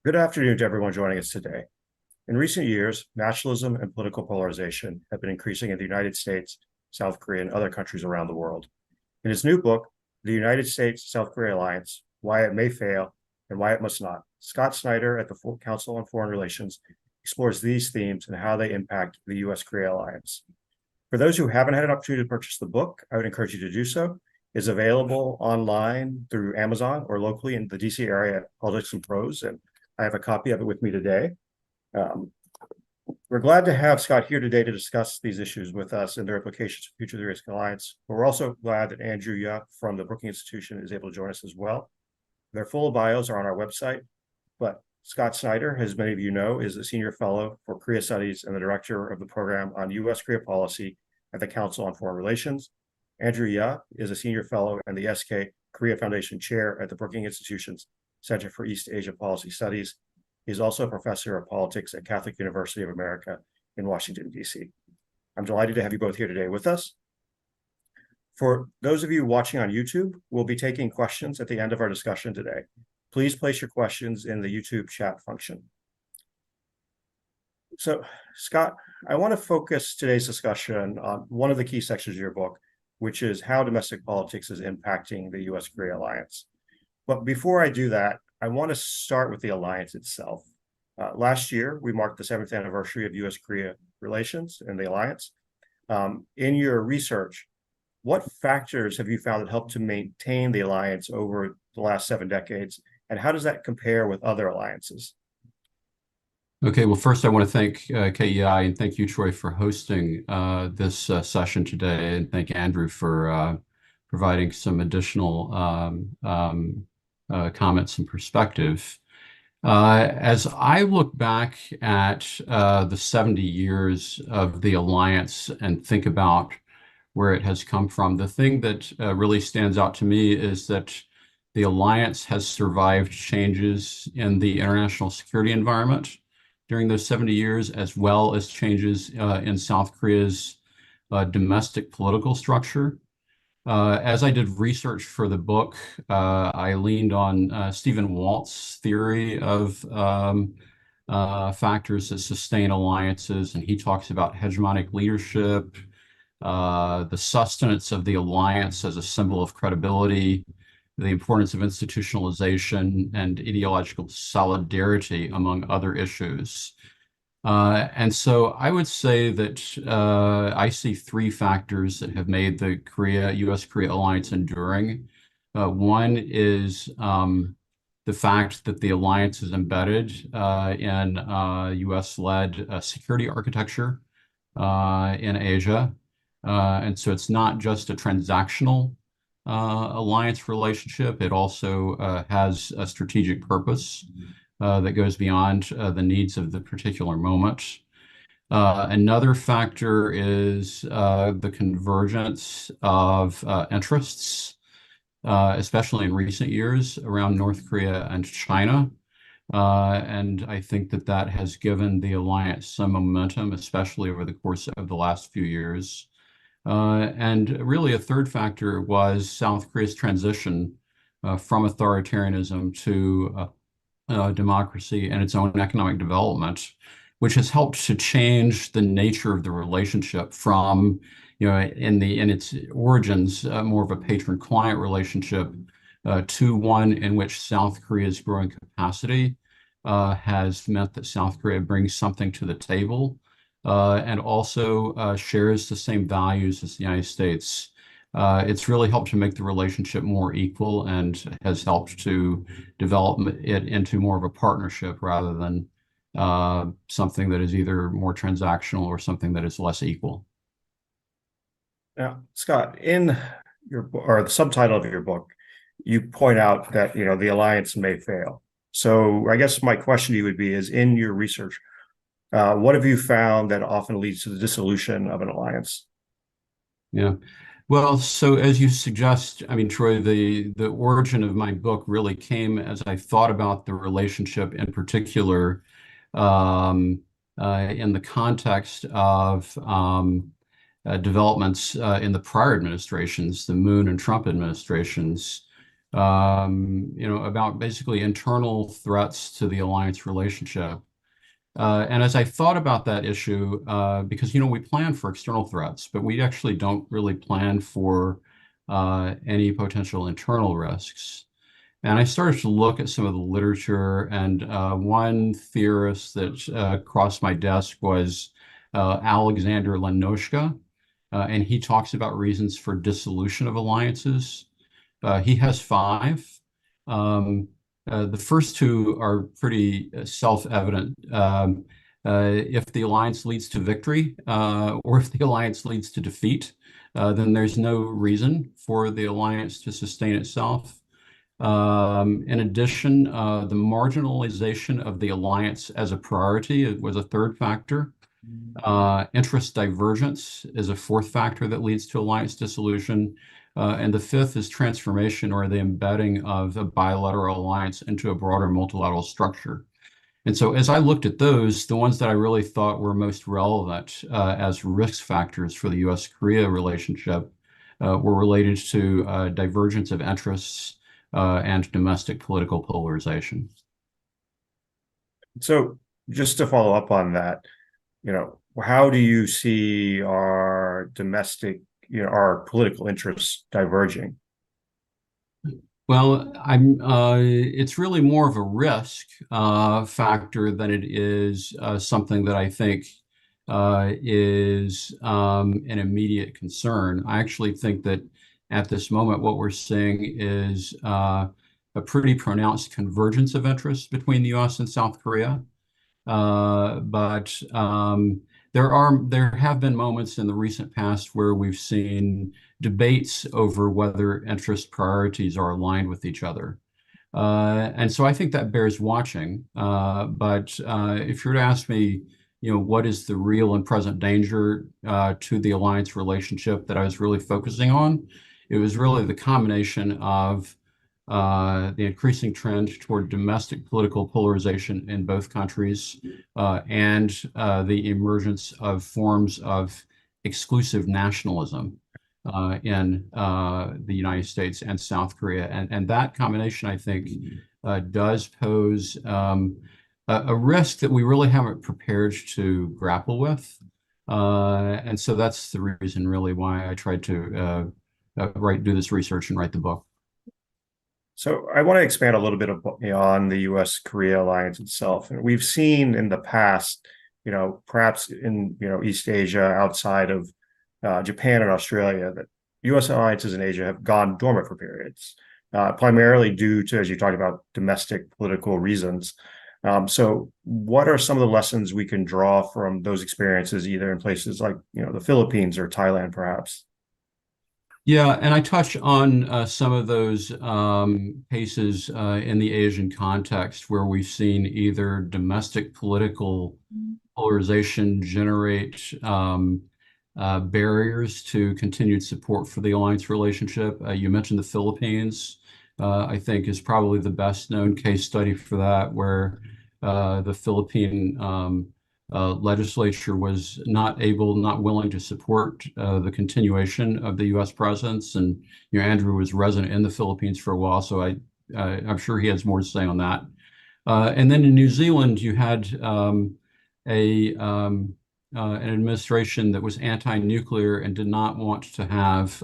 Good afternoon to everyone joining us today. In recent years, nationalism and political polarization have been increasing in the United States, South Korea, and other countries around the world. In his new book, The United States-South Korea Alliance, Why It May Fail and Why It Must Not, Scott Snyder at the Council on Foreign Relations explores these themes and how they impact the U.S. Korea Alliance. For those who haven't had an opportunity to purchase the book, I would encourage you to do so. It's available online through Amazon or locally in the DC area at Politics and Prose, and I have a copy of it with me today. We're glad to have Scott here today to discuss these issues with us and their implications for future of the U.S. Alliance. But we're also glad that Andrew Yuh from the Brookings Institution is able to join us as well. Their full bios are on our website, but Scott Snyder, as many of you know, is a senior fellow for Korea Studies and the director of the program on U.S. Korea policy at the Council on Foreign Relations. Andrew Yuh is a senior fellow and the SK Korea Foundation chair at the Brookings Institution's Center for East Asia Policy Studies. He's also a professor of politics at Catholic University of America in Washington, D.C. I'm delighted to have you both here today with us. For those of you watching on YouTube, we'll be taking questions at the end of our discussion today. Please place your questions in the YouTube chat function. So, Scott, I want to focus today's discussion on one of the key sections of your book, which is how domestic politics is impacting the U.S. Korea Alliance. But before I do that, I want to start with the alliance itself. Last year, we marked the 7th anniversary of U.S. Korea relations and the alliance. In your research, what factors have you found that help to maintain the alliance over the last 7 decades, and how does that compare with other alliances? Okay, well, first I want to thank KEI and thank you, Troy, for hosting this session today, and thank Andrew for providing some additional comments and perspective. As I look back at the 70 years of the alliance and think about where it has come from, the thing that really stands out to me is that the alliance has survived changes in the international security environment during those 70 years, as well as changes in South Korea's domestic political structure. As I did research for the book, I leaned on Stephen Walt's theory of factors that sustain alliances, and he talks about hegemonic leadership, the sustenance of the alliance as a symbol of credibility, the importance of institutionalization and ideological solidarity, among other issues. And so I would say that I see 3 factors that have made the U.S. Korea Alliance enduring. One is the fact that the alliance is embedded in U.S.-led security architecture in Asia. And so it's not just a transactional alliance relationship. It also has a strategic purpose that goes beyond the needs of the particular moment. Another factor is the convergence of interests, especially in recent years around North Korea and China. And I think that that has given the alliance some momentum, especially over the course of the last few years. And really a third factor was South Korea's transition from authoritarianism to democracy and its own economic development, which has helped to change the nature of the relationship from, in its origins, more of a patron-client relationship to one in which South Korea's growing capacity has meant that South Korea brings something to the table and also shares the same values as the United States. It's really helped to make the relationship more equal and has helped to develop it into more of a partnership rather than something that is either more transactional or something that is less equal. Now, Scott, in the subtitle of your book, you point out that the alliance may fail. So I guess my question to you would be: is in your research, what have you found that often leads to the dissolution of an alliance? Yeah. Well, so as you suggest, I mean, Troy, the origin of my book really came as I thought about the relationship in particular in the context of developments in the prior administrations, the Moon and Trump administrations, about basically internal threats to the alliance relationship. And as I thought about that issue, because, we plan for external threats, but we actually don't really plan for any potential internal risks. And I started to look at some of the literature, and one theorist that crossed my desk was Alexander Lenoshka, and he talks about reasons for dissolution of alliances. He has five. Um, the first two are pretty self-evident. If the alliance leads to victory, or if the alliance leads to defeat, then there's no reason for the alliance to sustain itself. In addition, the marginalization of the alliance as a priority was a third factor. Interest divergence is a fourth factor that leads to alliance dissolution. And the fifth is transformation, or the embedding of a bilateral alliance into a broader multilateral structure. And so as I looked at those, the ones that I really thought were most relevant as risk factors for the U.S.-Korea relationship were related to divergence of interests and domestic political polarization. So just to follow up on that, how do you see our domestic, our political interests diverging? Well, it's really more of a risk factor than it is something that I think is an immediate concern. I actually think that at this moment, what we're seeing is a pretty pronounced convergence of interests between the U.S. and South Korea. But there have been moments in the recent past where we've seen debates over whether interest priorities are aligned with each other. And so I think that bears watching. But if you were to ask me, what is the real and present danger to the alliance relationship that I was really focusing on, it was really the combination of the increasing trend toward domestic political polarization in both countries and the emergence of forms of exclusive nationalism in the United States and South Korea. And that combination, I think, does pose a risk that we really haven't prepared to grapple with. And so that's the reason really why I tried to do this research and write the book. So I want to expand a little bit beyond the U.S. Korea Alliance itself. And we've seen in the past, perhaps in East Asia, outside of Japan and Australia, that U.S. alliances in Asia have gone dormant for periods, primarily due to, as you talked about, domestic political reasons. So what are some of the lessons we can draw from those experiences, either in places like the Philippines or Thailand, perhaps? Yeah, and I touch on some of those cases in the Asian context where we've seen either domestic political polarization generate barriers to continued support for the alliance relationship. You mentioned the Philippines, I think is probably the best known case study for that, where the Philippine legislature was not willing to support the continuation of the U.S. presence. And Andrew was resident in the Philippines for a while, so I'm sure he has more to say on that. And then in New Zealand, you had an administration that was anti-nuclear and did not want to have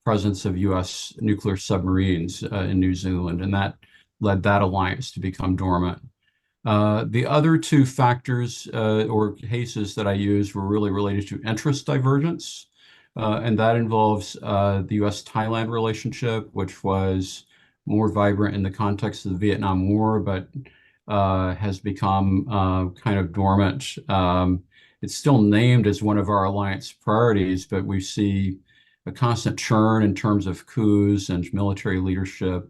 presence of U.S. nuclear submarines in New Zealand, and that led that alliance to become dormant. The other two factors or cases that I used were really related to interest divergence, and that involves the U.S.-Thailand relationship, which was more vibrant in the context of the Vietnam War, but has become kind of dormant. It's still named as one of our alliance priorities, but we see a constant churn in terms of coups and military leadership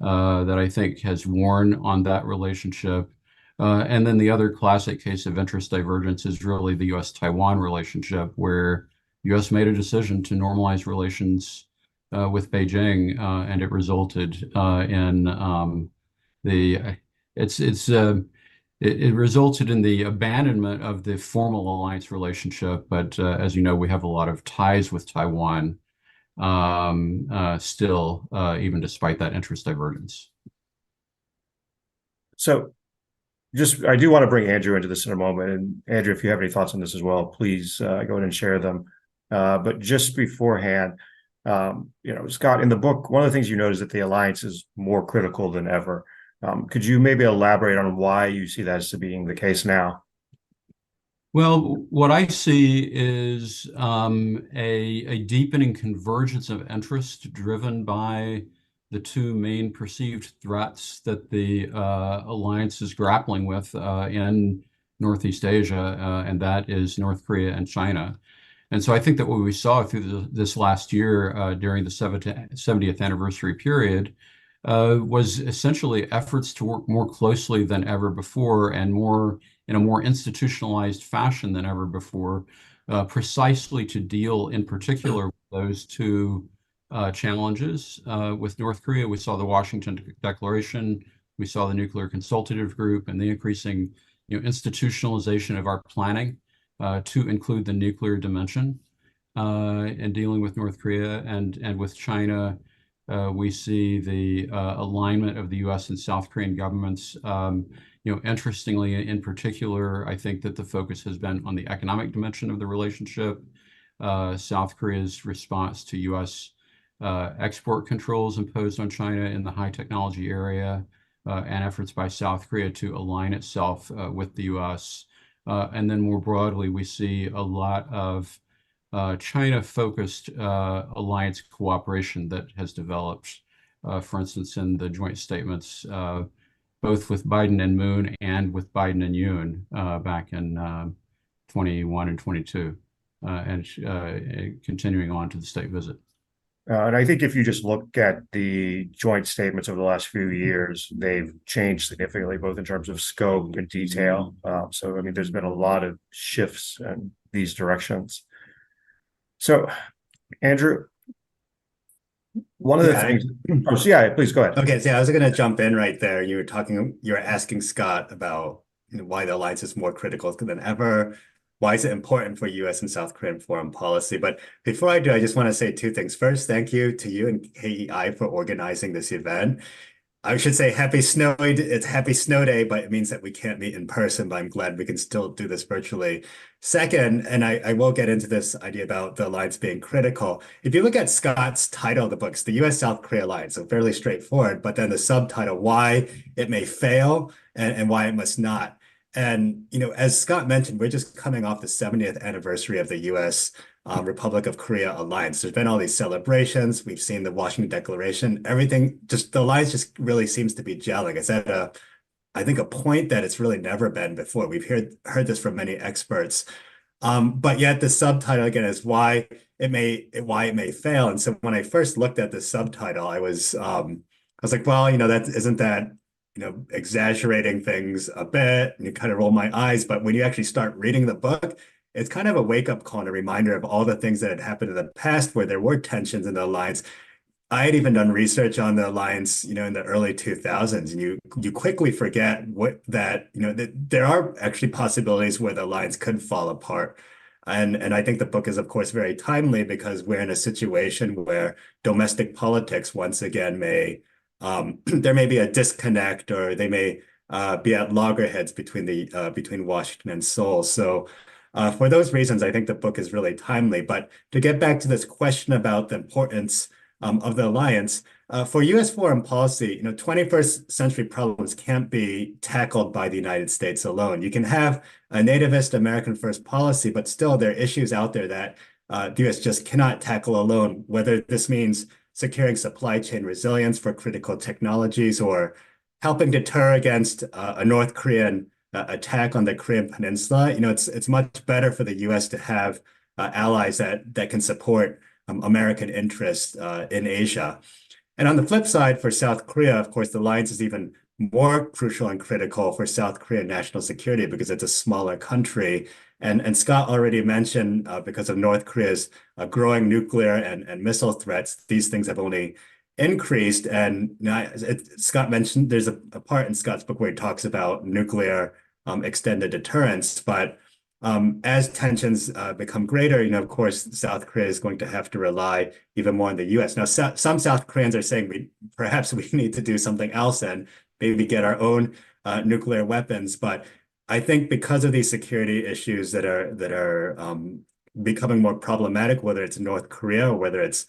that I think has worn on that relationship. And then the other classic case of interest divergence is really the U.S.-Taiwan relationship, where the U.S. made a decision to normalize relations with Beijing, and it resulted in it resulted in the abandonment of the formal alliance relationship. But as you know, we have a lot of ties with Taiwan. still, even despite that interest divergence. So I do want to bring Andrew into this in a moment. And Andrew, if you have any thoughts on this as well, please go ahead and share them. But just beforehand, Scott, in the book, one of the things you note is that the alliance is more critical than ever. Could you maybe elaborate on why you see that as being the case now? Well, what I see is a deepening convergence of interest driven by the two main perceived threats that the alliance is grappling with in Northeast Asia, and that is North Korea and China. And so I think that what we saw through this last year during the 70th anniversary period was essentially efforts to work more closely than ever before and more in a more institutionalized fashion than ever before, precisely to deal in particular with those two challenges. With North Korea, we saw the Washington Declaration, we saw the Nuclear Consultative Group, and the increasing institutionalization of our planning to include the nuclear dimension in dealing with North Korea. And with China, we see the alignment of the U.S. and South Korean governments. Interestingly, in particular, I think that the focus has been on the economic dimension of the relationship. South Korea's response to U.S. Export controls imposed on China in the high technology area, and efforts by South Korea to align itself with the U.S. And then more broadly, we see a lot of China-focused alliance cooperation that has developed, for instance, in the joint statements, both with Biden and Moon and with Biden and Yoon back in 21 and 22, and continuing on to the state visit. And I think if you just look at the joint statements over the last few years, they've changed significantly, both in terms of scope and detail. So, I mean, there's been a lot of shifts in these directions. So, Andrew, one of the things. Oh, yeah, please go ahead. Okay, so I was going to jump in right there. You were asking Scott about why the alliance is more critical than ever. Why is it important for U.S. and South Korean foreign policy? But before I do, I just want to say two things. First, thank you to you and KEI for organizing this event. I should say it's happy snow day, but it means that we can't meet in person, but I'm glad we can still do this virtually. Second, and I will get into this idea about the alliance being critical. If you look at Scott's title of the books, the U.S.-South Korea Alliance, so fairly straightforward, but then the subtitle, why it may fail and why it must not. And, as Scott mentioned, we're just coming off the 70th anniversary of the U.S. Republic of Korea Alliance. There's been all these celebrations. We've seen the Washington Declaration. Everything, just the alliance just really seems to be gelling. It's at I think a point that it's really never been before. We've heard this from many experts. But yet the subtitle again is why it may fail. And so when I first looked at the subtitle, I was like, well, that isn't that exaggerating things a bit, and you kind of roll my eyes. But when you actually start reading the book, it's kind of a wake-up call and a reminder of all the things that had happened in the past where there were tensions in the alliance. I had even done research on the alliance, in the early 2000s, and you quickly forget that there are actually possibilities where the alliance could fall apart. And I think the book is, of course, very timely because we're in a situation where domestic politics once again there may be a disconnect, or they may be at loggerheads between Washington and Seoul. So for those reasons, I think the book is really timely. But to get back to this question about the importance of the alliance, for U.S. foreign policy, 21st century problems can't be tackled by the United States alone. You can have a nativist American first policy, but still there are issues out there that the U.S. just cannot tackle alone, whether this means securing supply chain resilience for critical technologies or helping deter against a North Korean attack on the Korean Peninsula. It's much better for the U.S. to have allies that can support American interests in Asia. And on the flip side, for South Korea, of course, the alliance is even more crucial and critical for South Korean national security because it's a smaller country. And Scott already mentioned because of North Korea's growing nuclear and missile threats, these things have only increased. And Scott mentioned there's a part in Scott's book where he talks about nuclear extended deterrence, but As tensions become greater, of course, South Korea is going to have to rely even more on the U.S. Now, some South Koreans are saying perhaps we need to do something else and maybe get our own nuclear weapons. But I think because of these security issues that are becoming more problematic, whether it's North Korea or whether it's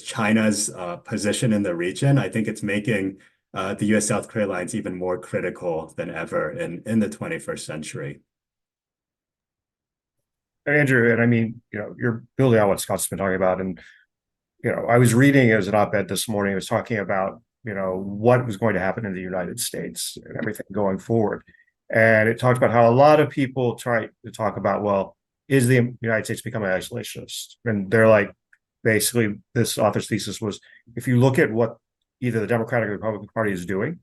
China's position in the region, I think it's making the U.S.-South Korea alliance even more critical than ever in the 21st century. Andrew, and I mean, you're building on what Scott's been talking about. And, I was reading as an op-ed this morning, it was talking about, what was going to happen in the United States and everything going forward. And it talked about how a lot of people try to talk about, well, is the United States becoming isolationist? And they're like, basically, this author's thesis was, if you look at what either the Democratic or Republican Party is doing,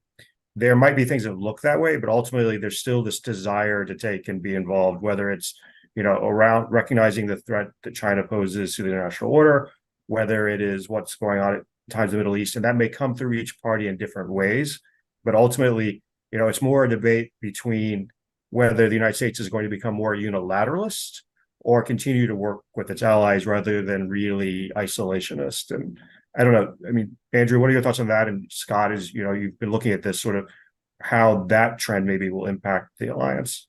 there might be things that look that way, but ultimately there's still this desire to take and be involved, whether it's, around recognizing the threat that China poses to the international order, whether it is what's going on at times in the Middle East, and that may come through each party in different ways. But ultimately, it's more a debate between whether the United States is going to become more unilateralist or continue to work with its allies rather than really isolationist. And I don't know. I mean, Andrew, what are your thoughts on that? And Scott, is you've been looking at this sort of how that trend maybe will impact the alliance.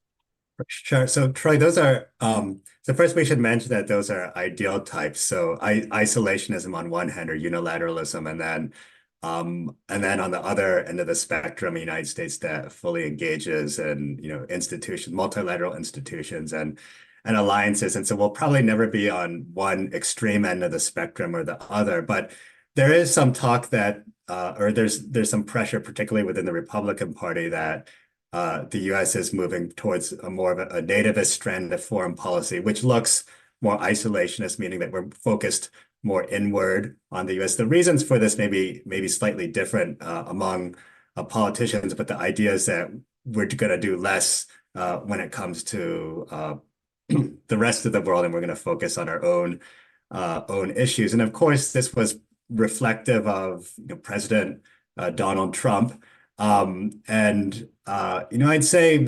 Sure. So Troy, those are so first we should mention that those are ideal types. So isolationism on one hand or unilateralism, and then on the other end of the spectrum, the United States that fully engages in, institutions, multilateral institutions and alliances. And so we'll probably never be on one extreme end of the spectrum or the other. But there is some talk that or there's some pressure, particularly within the Republican Party, that the U.S. is moving towards more of a nativist strand of foreign policy, which looks more isolationist, meaning that we're focused more inward on the U.S. The reasons for this may be slightly different among politicians, but the idea is that we're going to do less when it comes to the rest of the world, and we're going to focus on our own issues. And of course, this was reflective of President Donald Trump. I'd say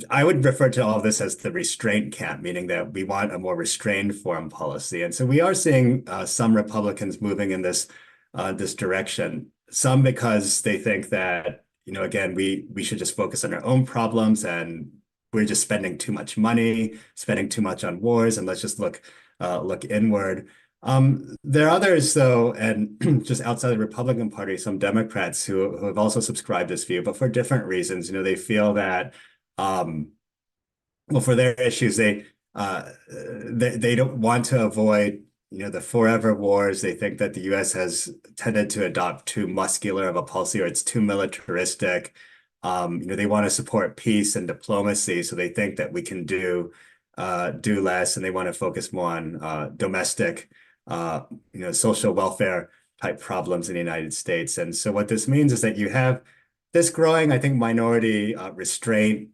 I would refer to all of this as the restraint camp, meaning that we want a more restrained foreign policy. And so we are seeing some Republicans moving in this direction, some because they think that, again, we should just focus on our own problems and we're just spending too much money, spending too much on wars, and let's just look inward. There are others, though, and just outside the Republican Party, some Democrats who have also subscribed this view, but for different reasons. They feel that, well, for their issues, they don't want to avoid, the forever wars. They think that the U.S. has tended to adopt too muscular of a policy, or it's too militaristic. They want to support peace and diplomacy, so they think that we can do less, and they want to focus more on domestic. Social welfare type problems in the United States. And so what this means is that you have this growing, I think, minority restraint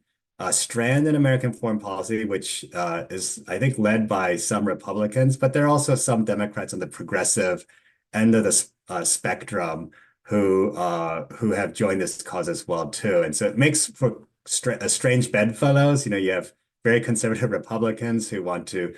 strand in American foreign policy, which is, I think, led by some Republicans, but there are also some Democrats on the progressive end of the spectrum who have joined this cause as well, too. And so it makes for a strange bedfellows. You have very conservative Republicans who want to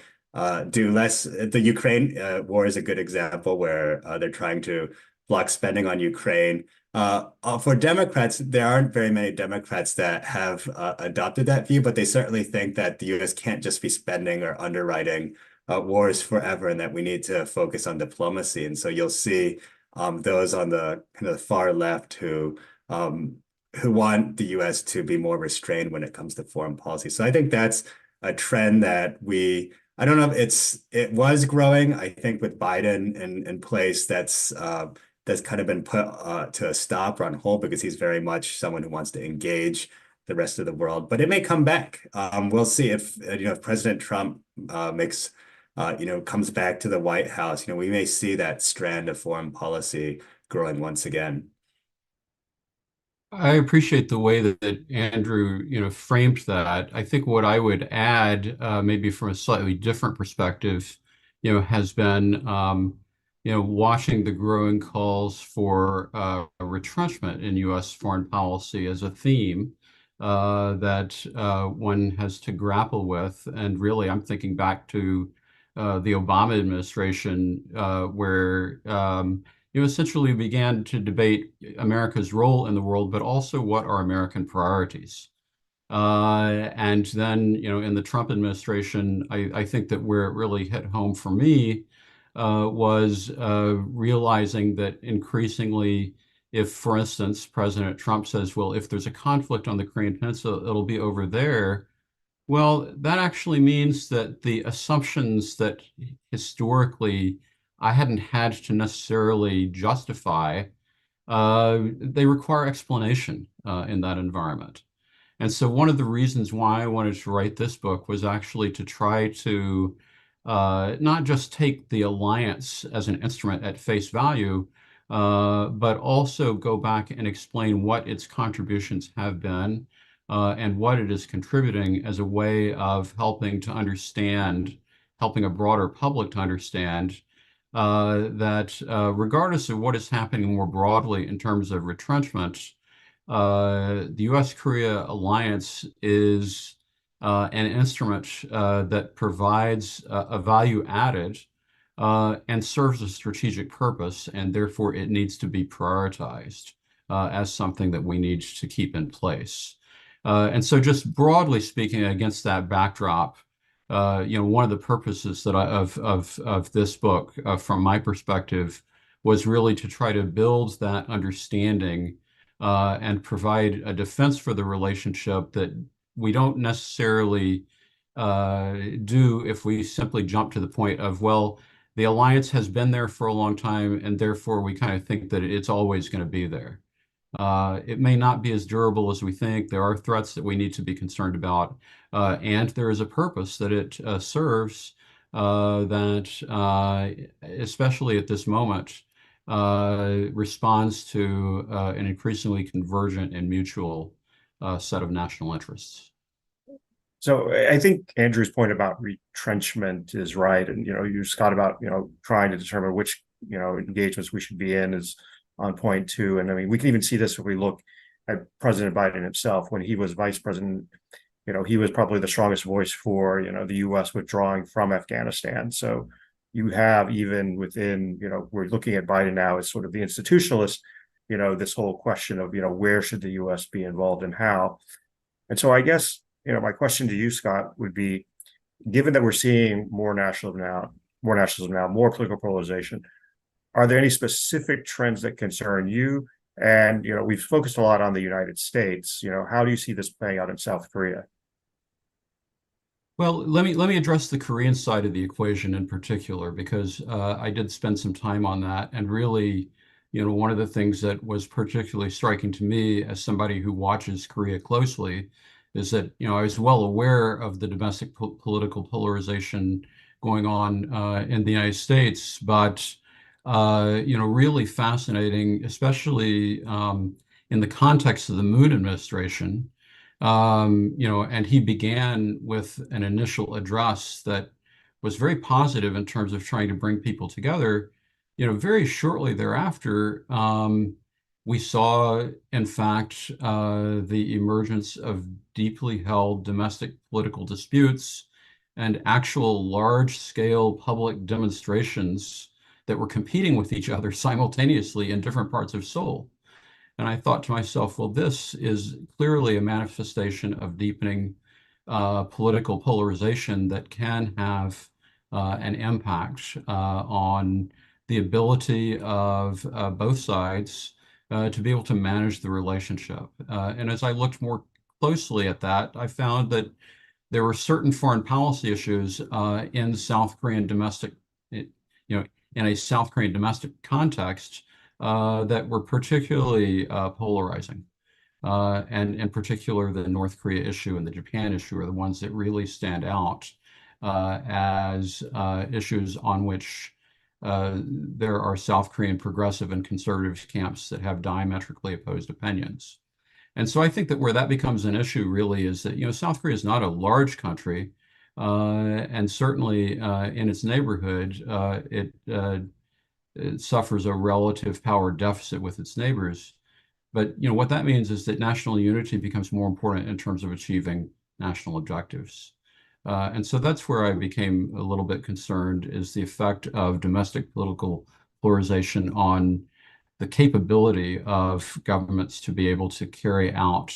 do less. The Ukraine war is a good example where they're trying to block spending on Ukraine. For Democrats, there aren't very many Democrats that have adopted that view, but they certainly think that the U.S. can't just be spending or underwriting wars forever, and that we need to focus on diplomacy. And so you'll see those on the kind of far left who want the U.S. to be more restrained when it comes to foreign policy. So I think that's a trend that I don't know if it was growing. I think with Biden in place, that's kind of been put to a stop or on hold, because he's very much someone who wants to engage the rest of the world. But it may come back. We'll see if President Trump comes back to the White House. We may see that strand of foreign policy growing once again. I appreciate the way that Andrew, framed that. I think what I would add, maybe from a slightly different perspective, has been, watching the growing calls for retrenchment in U.S. foreign policy as a theme. that one has to grapple with. And really, I'm thinking back to the Obama administration, where you essentially began to debate America's role in the world, but also what are American priorities. And then, in the Trump administration, I think that where it really hit home for me was realizing that increasingly, if, for instance, President Trump says, well, if there's a conflict on the Korean Peninsula, it'll be over there. Well, that actually means that the assumptions that historically I hadn't had to necessarily justify, they require explanation in that environment. And so one of the reasons why I wanted to write this book was actually to try to not just take the alliance as an instrument at face value, but also go back and explain what its contributions have been and what it is contributing as a way of helping to understand, helping a broader public to understand that regardless of what is happening more broadly in terms of retrenchment, the U.S. Korea Alliance is an instrument that provides a value added and serves a strategic purpose, and therefore it needs to be prioritized as something that we need to keep in place. And so just broadly speaking, against that backdrop, one of the purposes of this book, from my perspective, was really to try to build that understanding and provide a defense for the relationship that we don't necessarily do if we simply jump to the point of, well, the alliance has been there for a long time, and therefore we kind of think that it's always going to be there. It may not be as durable as we think. There are threats that we need to be concerned about, and there is a purpose that it serves that, especially at this moment, responds to an increasingly convergent and mutual set of national interests. So I think Andrew's point about retrenchment is right. And, you, Scott, about, trying to determine which, engagements we should be in is on point too. And I mean, we can even see this if we look at President Biden himself. When he was vice president, he was probably the strongest voice for, the U.S. withdrawing from Afghanistan. So you have, even within, we're looking at Biden now as sort of the institutionalist, this whole question of, where should the U.S. be involved and how. And so I guess, my question to you, Scott, would be, given that we're seeing more nationalism now, more political polarization, are there any specific trends that concern you? And, we've focused a lot on the United States. How do you see this playing out in South Korea? Well, let me address the Korean side of the equation in particular, because I did spend some time on that. And really, one of the things that was particularly striking to me as somebody who watches Korea closely is that, I was well aware of the domestic political polarization going on in the United States, but, really fascinating, especially in the context of the Moon administration. And he began with an initial address that was very positive in terms of trying to bring people together. Very shortly thereafter, we saw, in fact, the emergence of deeply held domestic political disputes and actual large-scale public demonstrations that were competing with each other simultaneously in different parts of Seoul. And I thought to myself, well, this is clearly a manifestation of deepening political polarization that can have an impact on the ability of both sides to be able to manage the relationship. And as I looked more closely at that, I found that there were certain foreign policy issues in South Korean domestic, in a South Korean domestic context that were particularly polarizing. And in particular, the North Korea issue and the Japan issue are the ones that really stand out as issues on which there are South Korean progressive and conservative camps that have diametrically opposed opinions. And so I think that where that becomes an issue really is that, South Korea is not a large country, and certainly in its neighborhood, it suffers a relative power deficit with its neighbors. But what that means is that national unity becomes more important in terms of achieving national objectives. And so that's where I became a little bit concerned, is the effect of domestic political polarization on the capability of governments to be able to carry out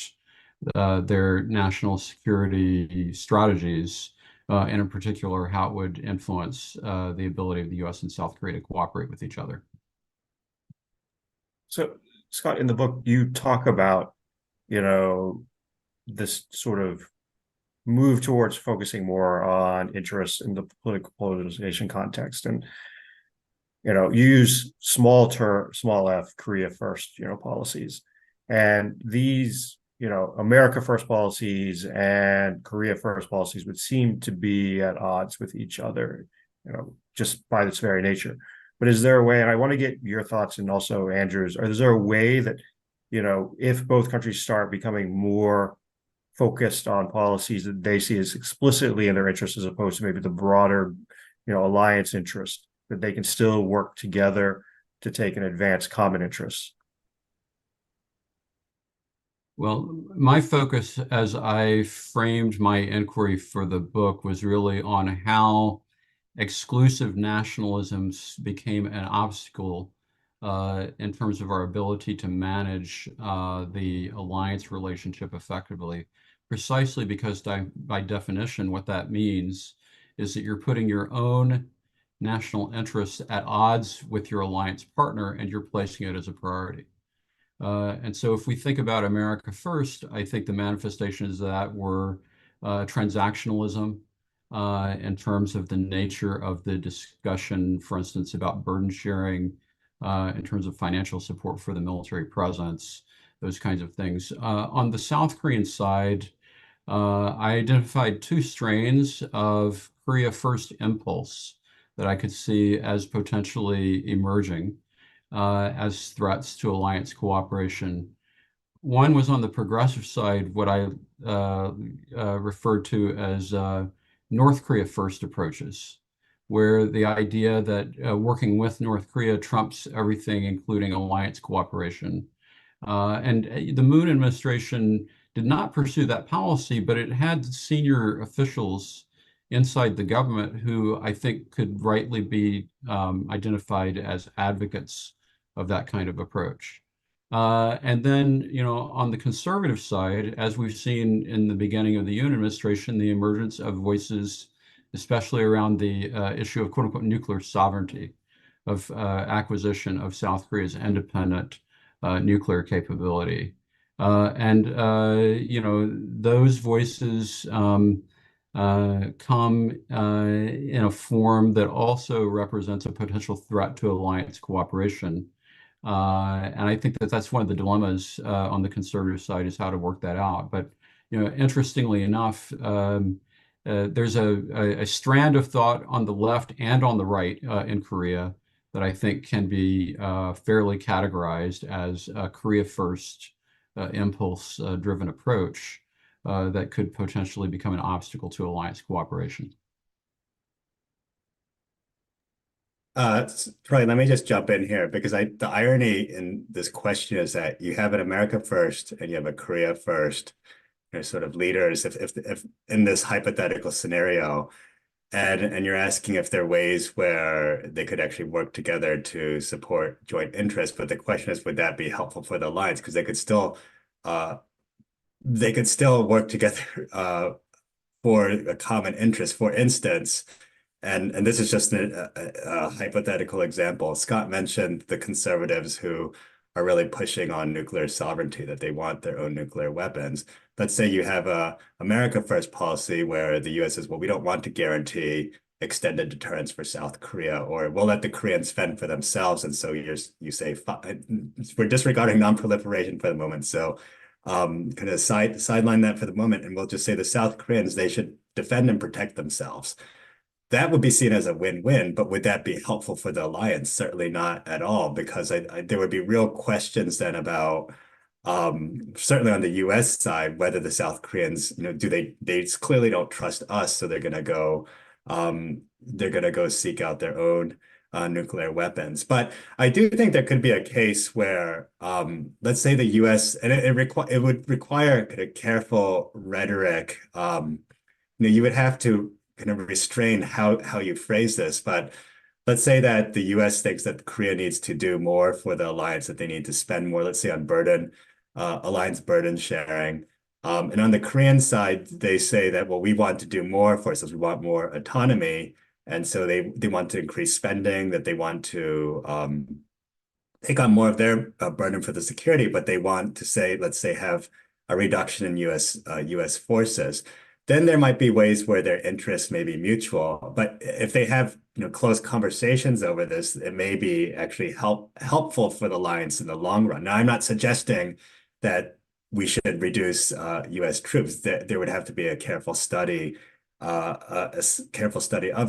their national security strategies, and in particular, how it would influence the ability of the U.S. and South Korea to cooperate with each other. So, Scott, in the book, you talk about, this sort of move towards focusing more on interests in the political polarization context. And, you use small f, Korea first, policies. And these, America first policies and Korea first policies would seem to be at odds with each other, just by its very nature. But is there a way, and I want to get your thoughts and also Andrew's, or is there a way that, if both countries start becoming more focused on policies that they see as explicitly in their interest as opposed to maybe the broader, alliance interest, that they can still work together to take and advance common interests? Well, my focus as I framed my inquiry for the book was really on how exclusive nationalisms became an obstacle in terms of our ability to manage the alliance relationship effectively, precisely because by definition, what that means is that you're putting your own national interests at odds with your alliance partner, and you're placing it as a priority. And so if we think about America first, I think the manifestations of that were transactionalism in terms of the nature of the discussion, for instance, about burden sharing, in terms of financial support for the military presence, those kinds of things. On the South Korean side, I identified two strains of Korea First impulse that I could see as potentially emerging as threats to alliance cooperation. One was on the progressive side, what I referred to as North Korea First approaches, where the idea that working with North Korea trumps everything, including alliance cooperation. And the Moon administration did not pursue that policy, but it had senior officials inside the government who I think could rightly be identified as advocates of that kind of approach. And then, on the conservative side, as we've seen in the beginning of the Yoon administration, the emergence of voices, especially around the issue of quote unquote nuclear sovereignty, of acquisition of South Korea's independent nuclear capability. And those voices come in a form that also represents a potential threat to alliance cooperation. And I think that that's one of the dilemmas on the conservative side, is how to work that out. But interestingly enough, there's a strand of thought on the left and on the right in Korea that I think can be fairly categorized as a Korea First impulse-driven approach that could potentially become an obstacle to alliance cooperation. Troy, let me just jump in here, because the irony in this question is that you have an America First and you have a Korea First, sort of leaders, if in this hypothetical scenario, and you're asking if there are ways where they could actually work together to support joint interests. But the question is, would that be helpful for the alliance? Because they could still work together for a common interest. For instance, and this is just a hypothetical example. Scott mentioned the conservatives who are really pushing on nuclear sovereignty, that they want their own nuclear weapons. Let's say you have a America First policy where the US says, well, we don't want to guarantee extended deterrence for South Korea, or we'll let the Koreans fend for themselves. And so you say, we're disregarding non-proliferation for the moment. So kind of sideline that for the moment, and we'll just say the South Koreans, they should defend and protect themselves. That would be seen as a win-win, but would that be helpful for the alliance? Certainly not at all, because there would be real questions then about, certainly on the U.S. side, whether the South Koreans, they clearly don't trust us, so they're gonna go seek out their own nuclear weapons. But I do think there could be a case where, let's say the U.S. and it would require kind of careful rhetoric. You would have to kind of restrain how you phrase this, but let's say that the U.S. thinks that Korea needs to do more for the alliance, that they need to spend more, let's say on alliance burden sharing. And on the Korean side, they say that, well, we want to do more for ourselves. We want more autonomy. And so they want to increase spending, that they want to take on more of their burden for the security, but they want to say, let's say, have a reduction in U.S. forces. Then there might be ways where their interests may be mutual. But if they have close conversations over this, it may be actually helpful for the alliance in the long run. Now, I'm not suggesting that we should reduce U.S. troops. There would have to be a careful study of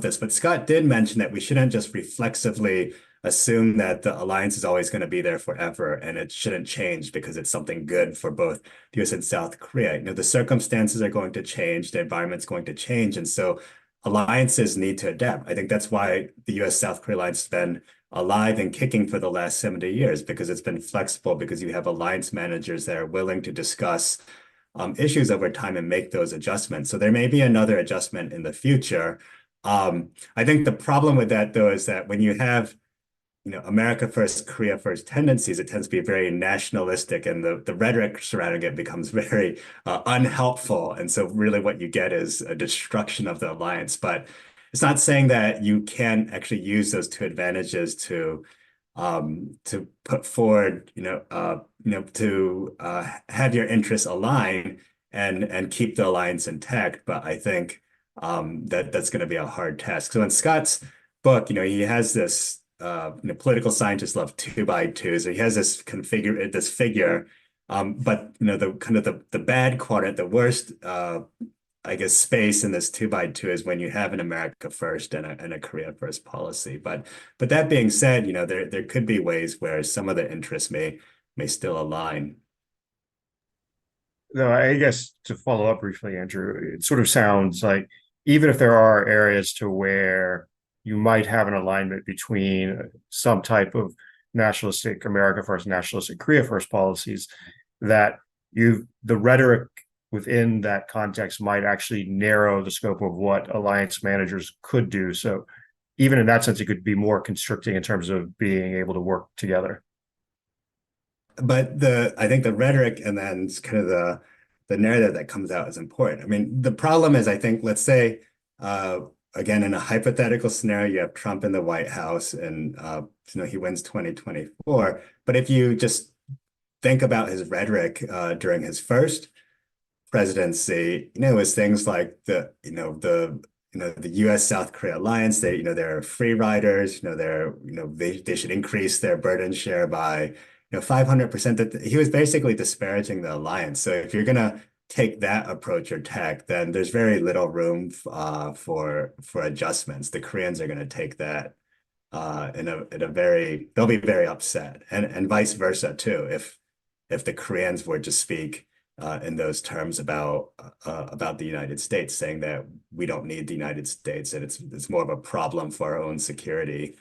this. But Scott did mention that we shouldn't just reflexively assume that the alliance is always going to be there forever and it shouldn't change because it's something good for both the US and South Korea. The circumstances are going to change, the environment's going to change. And so alliances need to adapt. I think that's why the US-South Korea alliance has been alive and kicking for the last 70 years, because it's been flexible, because you have alliance managers that are willing to discuss issues over time and make those adjustments. So there may be another adjustment in the future. I think the problem with that, though, is that when you have America first, Korea first tendencies, it tends to be very nationalistic, and the rhetoric surrounding it becomes very unhelpful. And so really what you get is a destruction of the alliance. But it's not saying that you can actually use those two advantages to put forward, to have your interests align and keep the alliance intact. But I think that's going to be a hard task. So in Scott's book, he has this political scientists love 2x2s. So he has this figure, but the bad quadrant, the worst I guess space in this 2x2 is when you have an America first and a Korea first policy. But that being said, there could be ways where some of the interests may still align. No, I guess to follow up briefly, Andrew, it sort of sounds like even if there are areas to where you might have an alignment between some type of nationalistic America first, nationalistic Korea first policies, that the rhetoric within that context might actually narrow the scope of what alliance managers could do. So even in that sense, it could be more constricting in terms of being able to work together. But I think the rhetoric and then kind of the narrative that comes out is important. I mean, the problem is, I think, let's say, again, in a hypothetical scenario, you have Trump in the White House and he wins 2024. But if you just think about his rhetoric during his first presidency, it was things like the U.S. South Korea Alliance. They're free riders. They should increase their burden share by 500%. That he was basically disparaging the alliance. So if you're gonna take that approach or tack, then there's very little room for adjustments. The Koreans are going to take that they'll be very upset, and vice versa too. If the Koreans were to speak in those terms about the United States, saying that we don't need the United States and it's more of a problem for our own security,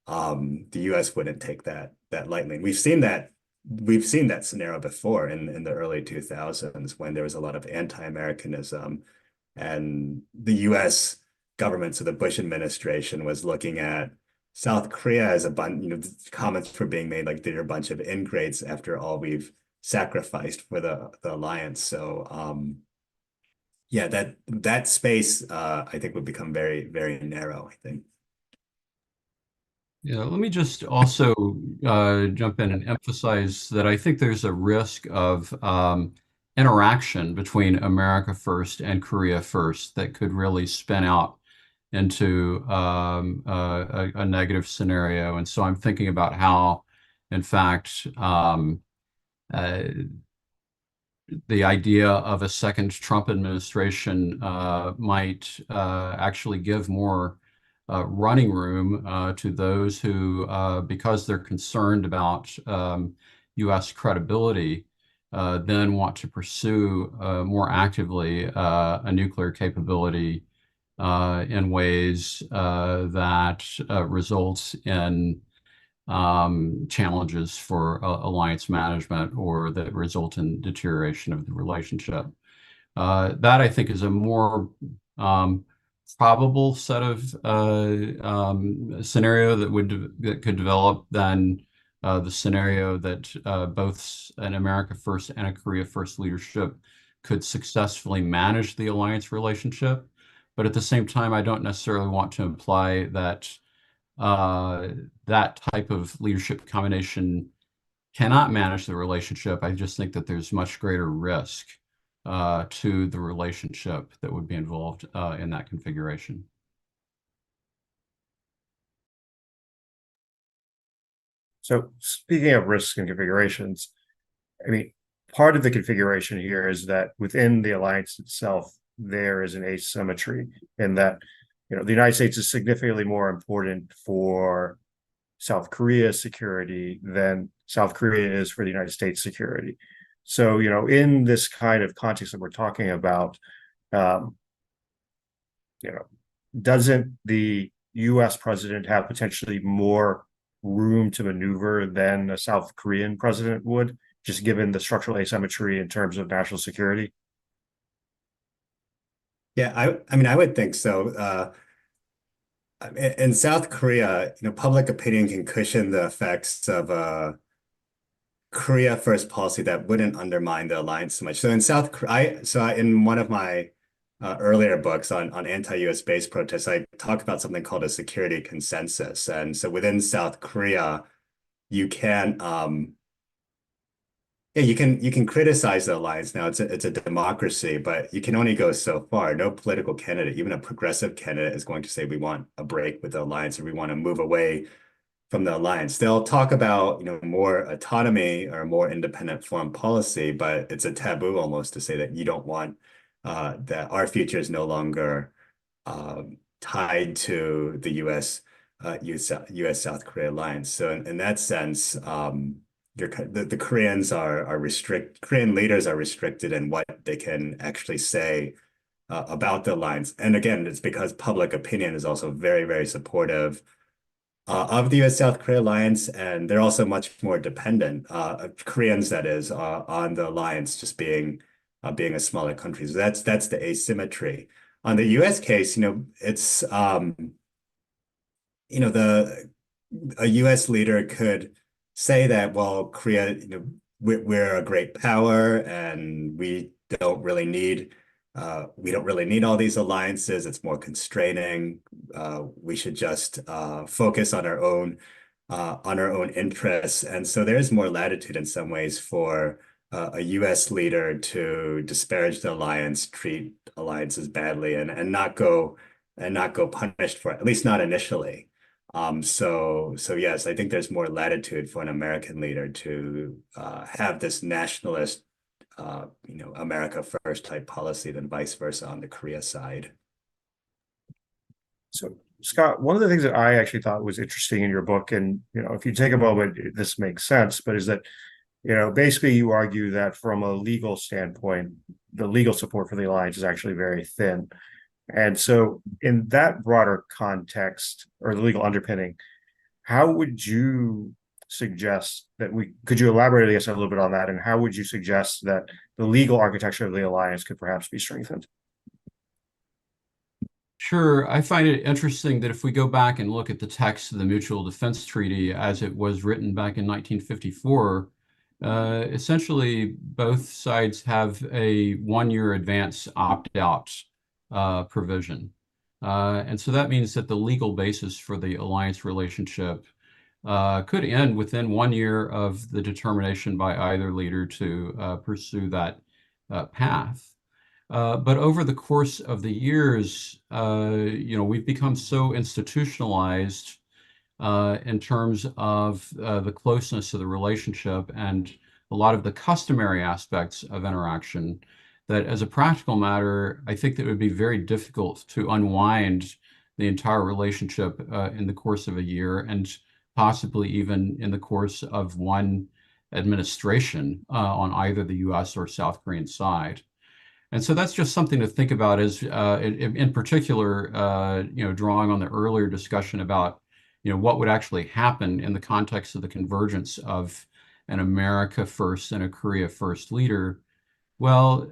the U.S. wouldn't take that lightly. And we've seen that scenario before in the early 2000s, when there was a lot of anti-Americanism, and the U.S. government, so the Bush administration, was looking at South Korea as a bunch, comments were being made like they're a bunch of ingrates after all we've sacrificed for the alliance. So yeah, that space I think would become very, very narrow, I think. Yeah, let me just also jump in and emphasize that I think there's a risk of interaction between America first and Korea first that could really spin out into a negative scenario. And so I'm thinking about how, in fact, the idea of a second Trump administration might actually give more running room to those who, because they're concerned about U.S. credibility, then want to pursue more actively a nuclear capability in ways that results in challenges for alliance management or that result in deterioration of the relationship. That I think is a more probable set of scenario that could develop than the scenario that both an America First and a Korea First leadership could successfully manage the alliance relationship. But at the same time, I don't necessarily want to imply that that type of leadership combination cannot manage the relationship. I just think that there's much greater risk to the relationship that would be involved in that configuration. So speaking of risks and configurations, I mean, part of the configuration here is that within the alliance itself, there is an asymmetry in that, the United States is significantly more important for South Korea's security than South Korea is for the United States security. So, in this kind of context that we're talking about, um, doesn't the U.S. president have potentially more room to maneuver than a South Korean president would, just given the structural asymmetry in terms of national security? Yeah, I mean, I would think so. In South Korea, public opinion can cushion the effects of Korea First policy that wouldn't undermine the alliance so much. So in South Korea, in one of my earlier books on anti-US based protests, I talk about something called a security consensus. And so within South Korea, you can yeah, you can criticize the alliance now. It's a democracy, but you can only go so far. No political candidate, even a progressive candidate, is going to say we want a break with the alliance or we want to move away from the alliance. They'll talk about, more autonomy or more independent foreign policy, but it's a taboo almost to say that you don't want that our future is no longer tied to the US South Korea alliance. So in that sense, the Korean leaders are restricted in what they can actually say about the alliance. And again, it's because public opinion is also very, very supportive of the U.S. South Korea alliance, and they're also much more dependent, Koreans that is, on the alliance just being a smaller country. So that's the asymmetry. On the U.S. case, it's a U.S. leader could say that, well, Korea, we're a great power and we don't really need all these alliances. It's more constraining. We should just focus on our own interests. And so there is more latitude in some ways for a U.S. leader to disparage the alliance, treat alliances badly, and not go punished for it, at least not initially. So yes, I think there's more latitude for an American leader to have this nationalist America First type policy than vice versa on the Korea side. So, Scott, one of the things that I actually thought was interesting in your book, and if you take a moment, this makes sense, but is that basically you argue that from a legal standpoint, the legal support for the alliance is actually very thin. And so, in that broader context or the legal underpinning, how would you suggest that could you elaborate, I guess, a little bit on that? And how would you suggest that the legal architecture of the alliance could perhaps be strengthened? Sure. I find it interesting that if we go back and look at the text of the Mutual Defense Treaty as it was written back in 1954, essentially both sides have a one-year advance opt-out provision. And so that means that the legal basis for the alliance relationship could end within 1 year of the determination by either leader to pursue that path. But over the course of the years, we've become so institutionalized in terms of the closeness of the relationship and a lot of the customary aspects of interaction that as a practical matter, I think that it would be very difficult to unwind the entire relationship in the course of a year and possibly even in the course of one administration on either the U.S. or South Korean side. And so that's just something to think about as, in particular, drawing on the earlier discussion about, what would actually happen in the context of the convergence of an America first and a Korea first leader. Well,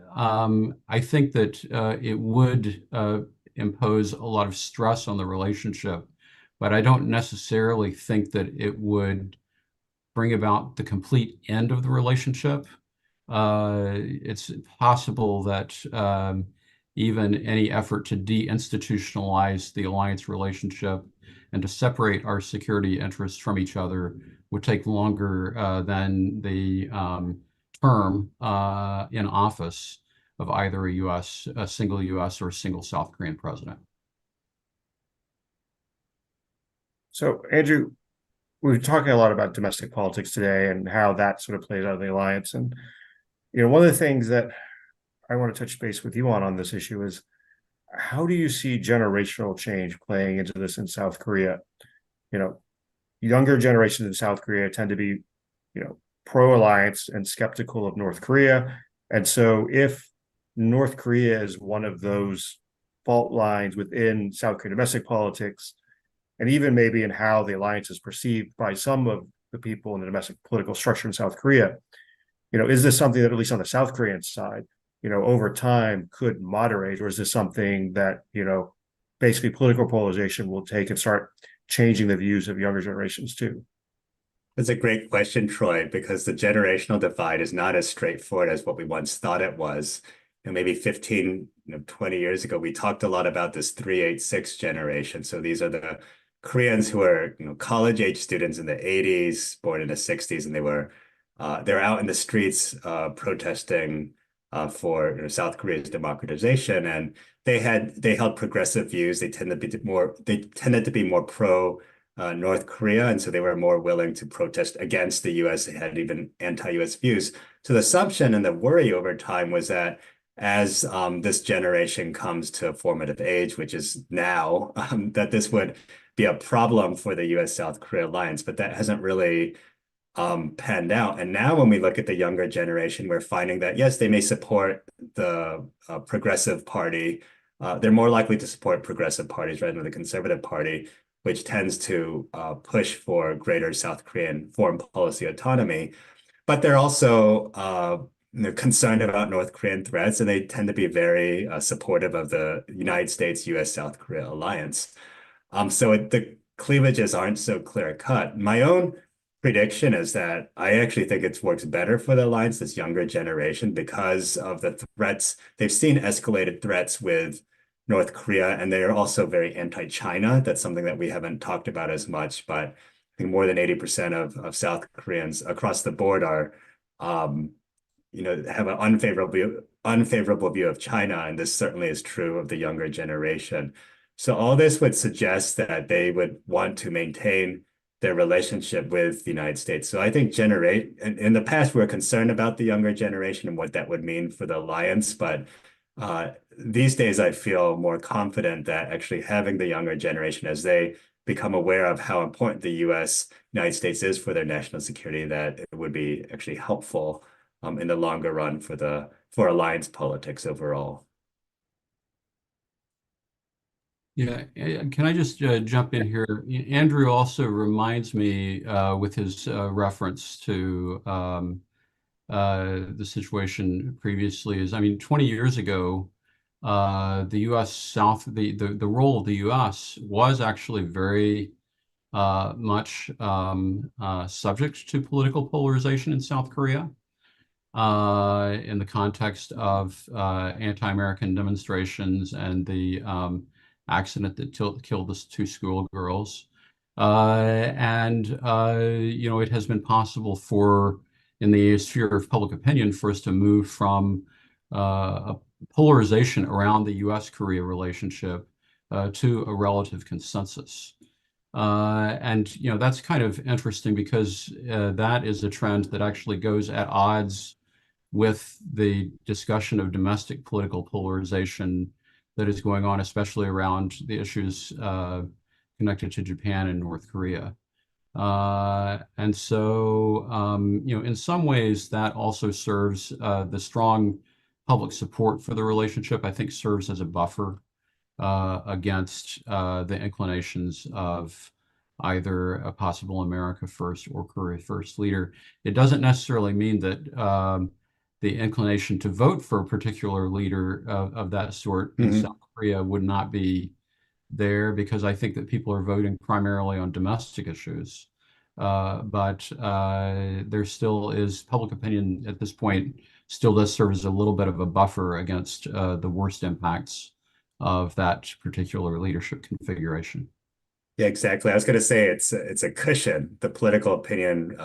I think that it would impose a lot of stress on the relationship, but I don't necessarily think that it would bring about the complete end of the relationship. It's possible that even any effort to deinstitutionalize the alliance relationship and to separate our security interests from each other would take longer than the term in office of either a single U.S. or a single South Korean president. So, Andrew, we're talking a lot about domestic politics today and how that sort of plays out of the alliance. And, one of the things that I want to touch base with you on this issue is how do you see generational change playing into this in South Korea? Younger generations in South Korea tend to be, pro-alliance and skeptical of North Korea. And so if North Korea is one of those fault lines within South Korean domestic politics, and even maybe in how the alliance is perceived by some of the people in the domestic political structure in South Korea, is this something that, at least on the South Korean side, over time could moderate, or is this something that, basically political polarization will take and start changing the views of younger generations too? That's a great question, Troy, because the generational divide is not as straightforward as what we once thought it was. And maybe 15, 20 years ago, we talked a lot about this 386 generation. So these are the Koreans who are, college age students in the 80s, born in the 60s, and they're out in the streets protesting for South Korea's democratization, and they held progressive views. They tended to be more pro North Korea, and so they were more willing to protest against the U.S. They had even anti-U.S. views. So the assumption and the worry over time was that as this generation comes to formative age, which is now, that this would be a problem for the U.S.-South Korea alliance, but that hasn't really panned out. And now when we look at the younger generation, we're finding that, yes, they may support the progressive party. They're more likely to support progressive parties rather than the conservative party, which tends to push for greater South Korean foreign policy autonomy. But they're also concerned about North Korean threats, and they tend to be very supportive of the United States, U.S.-South Korea alliance. So the cleavages aren't so clear cut. My own prediction is that I actually think it works better for the alliance, this younger generation, because of the threats. They've seen escalated threats with North Korea, and they are also very anti-China. That's something that we haven't talked about as much, but I think more than 80% of South Koreans across the board are, have an unfavorable view of China, and this certainly is true of the younger generation. So all this would suggest that they would want to maintain their relationship with the United States. So I think in the past, we were concerned about the younger generation and what that would mean for the alliance, but these days I feel more confident that actually having the younger generation, as they become aware of how important the United States is for their national security, that it would be actually helpful in the longer run for alliance politics overall. Yeah, can I just jump in here? Andrew also reminds me with his reference to the situation previously is, 20 years ago, the U.S. South, the role of the U.S. was actually very much subject to political polarization in South Korea in the context of anti-American demonstrations and the accident that killed the two schoolgirls. It has been possible in the sphere of public opinion, for us to move from a polarization around the U.S. Korea relationship to a relative consensus. That's kind of interesting because that is a trend that actually goes at odds with the discussion of domestic political polarization that is going on, especially around the issues connected to Japan and North Korea. In some ways, that also serves the strong public support for the relationship, I think serves as a buffer against the inclinations of either a possible America First or Korea First leader. It doesn't necessarily mean that the inclination to vote for a particular leader of that sort in South Korea would not be there, because I think that people are voting primarily on domestic issues. But there still is public opinion at this point still does serve as a little bit of a buffer against the worst impacts of that particular leadership configuration. Yeah, exactly. I was going to say it's a cushion. The political opinion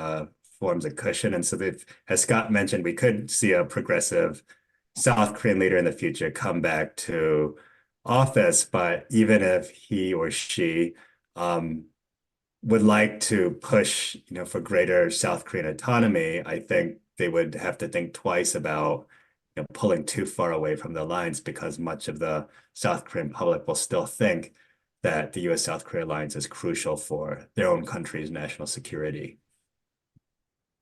forms a cushion, and so that, as Scott mentioned, we could see a progressive South Korean leader in the future come back to office. But even if he or she would like to push, for greater South Korean autonomy, I think they would have to think twice about, pulling too far away from the alliance, because much of the South Korean public will still think that the U.S.-South Korea alliance is crucial for their own country's national security.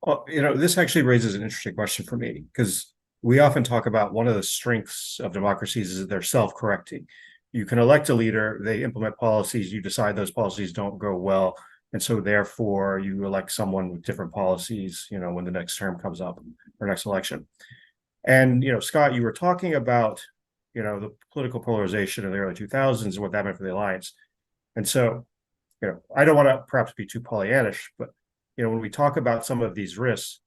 Well, this actually raises an interesting question for me, because we often talk about one of the strengths of democracies is that they're self-correcting. You can elect a leader, they implement policies, you decide those policies don't go well, and so therefore you elect someone with different policies, when the next term comes up or next election. And, Scott, you were talking about, the political polarization in the early 2000s and what that meant for the alliance. And so, I don't want to perhaps be too Pollyannish, but, when we talk about some of these risks,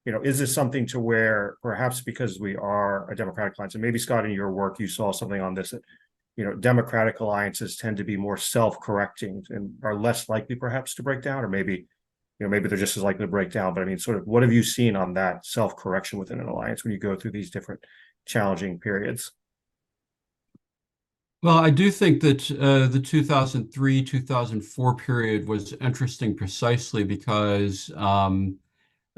is this something to where perhaps because we are a democratic alliance, and maybe, Scott, in your work, you saw something on this, that, democratic alliances tend to be more self-correcting and are less likely perhaps to break down, or maybe maybe they're just as likely to break down. But I mean, sort of, what have you seen on that self-correction within an alliance when you go through these different challenging periods? Well, I do think that the 2003, 2004 period was interesting precisely because the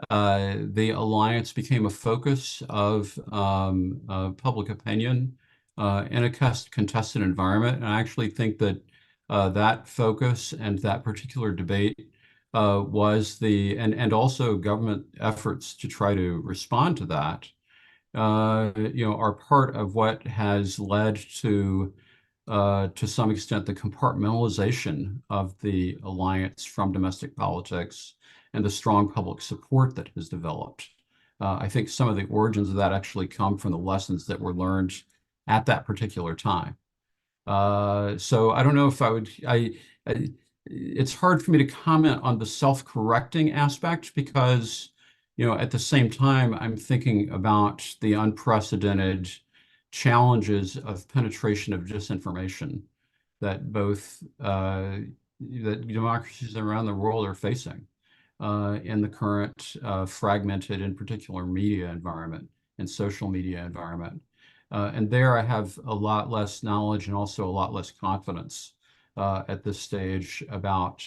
alliance became a focus of public opinion in a contested environment. And I actually think that that focus and that particular debate was and also government efforts to try to respond to that, are part of what has led to some extent, the compartmentalization of the alliance from domestic politics and the strong public support that has developed. I think some of the origins of that actually come from the lessons that were learned at that particular time. So I don't know if it's hard for me to comment on the self-correcting aspect, because, at the same time, I'm thinking about the unprecedented challenges of penetration of disinformation that that democracies around the world are facing in the current fragmented, in particular, media environment and social media environment. And there I have a lot less knowledge and also a lot less confidence at this stage about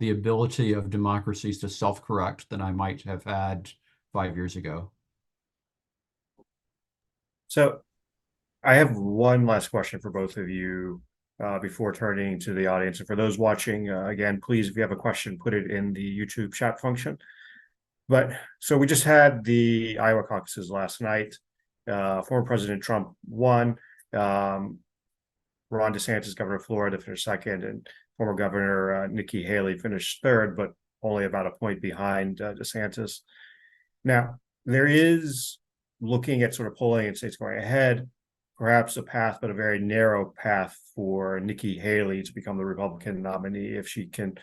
the ability of democracies to self-correct than I might have had 5 years ago. So I have one last question for both of you before turning to the audience. And for those watching, again, please, if you have a question, put it in the YouTube chat function. But so we just had the Iowa caucuses last night. Former President Trump won. Ron DeSantis, governor of Florida, finished second, and former Governor Nikki Haley finished third, but only about a point behind DeSantis. Now, there is, looking at sort of polling in states going ahead, perhaps a path, but a very narrow path for Nikki Haley to become the Republican nominee if she can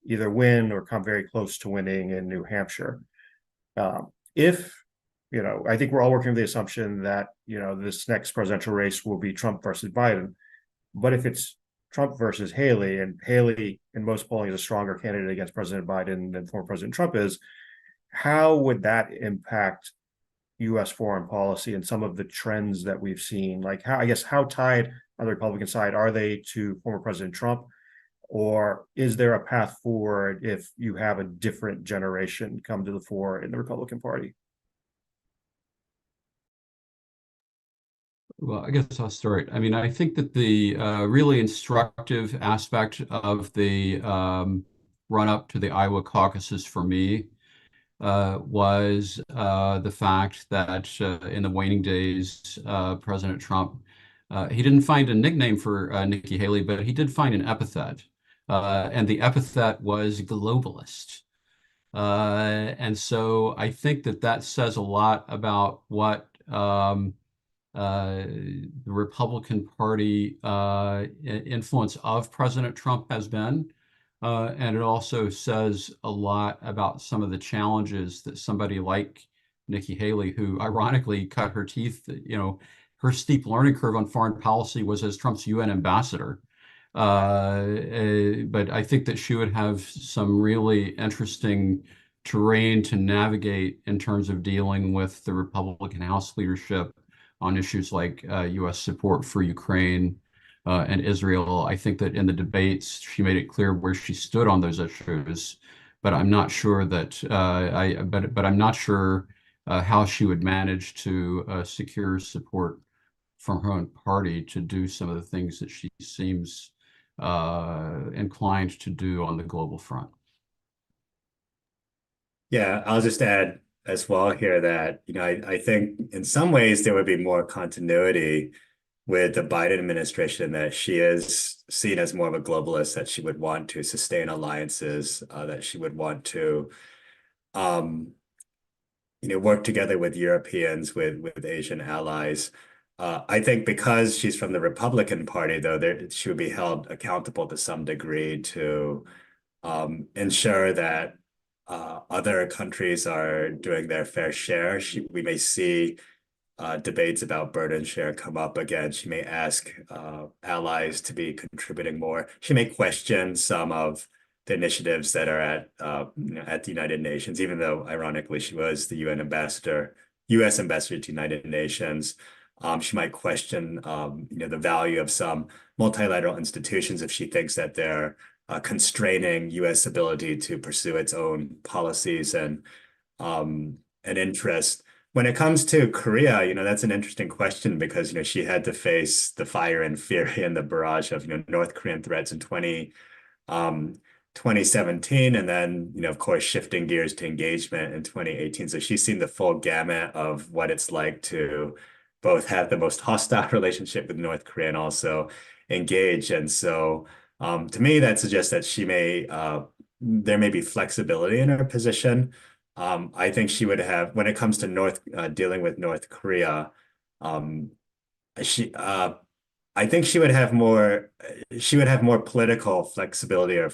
either win or come very close to winning in New Hampshire. I think we're all working with the assumption that, this next presidential race will be Trump versus Biden. But if it's Trump versus Haley, and Haley in most polling is a stronger candidate against President Biden than former President Trump is, how would that impact U.S. foreign policy and some of the trends that we've seen? Like, how tied on the Republican side are they to former President Trump? Or is there a path forward if you have a different generation come to the fore in the Republican Party? Well, I guess I'll start. I mean, I think that the really instructive aspect of the run-up to the Iowa caucuses for me was the fact that in the waning days, President Trump, he didn't find a nickname for Nikki Haley, but he did find an epithet. And the epithet was globalist. And so I think that that says a lot about what the Republican Party influence of President Trump has been. And it also says a lot about some of the challenges that somebody like Nikki Haley, who ironically cut her teeth, her steep learning curve on foreign policy was as Trump's UN ambassador. But I think that she would have some really interesting terrain to navigate in terms of dealing with the Republican House leadership on issues like U.S. support for Ukraine and Israel. I think that in the debates, she made it clear where she stood on those issues, but I'm not sure that but I'm not sure how she would manage to secure support from her own party to do some of the things that she seems inclined to do on the global front. Yeah, I'll just add as well here that, I think in some ways there would be more continuity with the Biden administration, that she is seen as more of a globalist, that she would want to sustain alliances, that she would want to, work together with Europeans, with Asian allies. I think because she's from the Republican Party, though, she would be held accountable to some degree to ensure that other countries are doing their fair share. We may see debates about burden share come up again. She may ask allies to be contributing more. She may question some of the initiatives that are at the United Nations, even though ironically she was the U.S. ambassador to United Nations. She might question the value of some multilateral institutions if she thinks that they're constraining U.S. ability to pursue its own policies and interest. When it comes to Korea, that's an interesting question because, she had to face the fire and fury and the barrage of, North Korean threats in 2017, and then, of course, shifting gears to engagement in 2018. So she's seen the full gamut of what it's like to both have the most hostile relationship with North Korea and also engage. And so to me, that suggests that there may be flexibility in her position. I think she would have, when it comes to dealing with North Korea, I think she would have more political flexibility or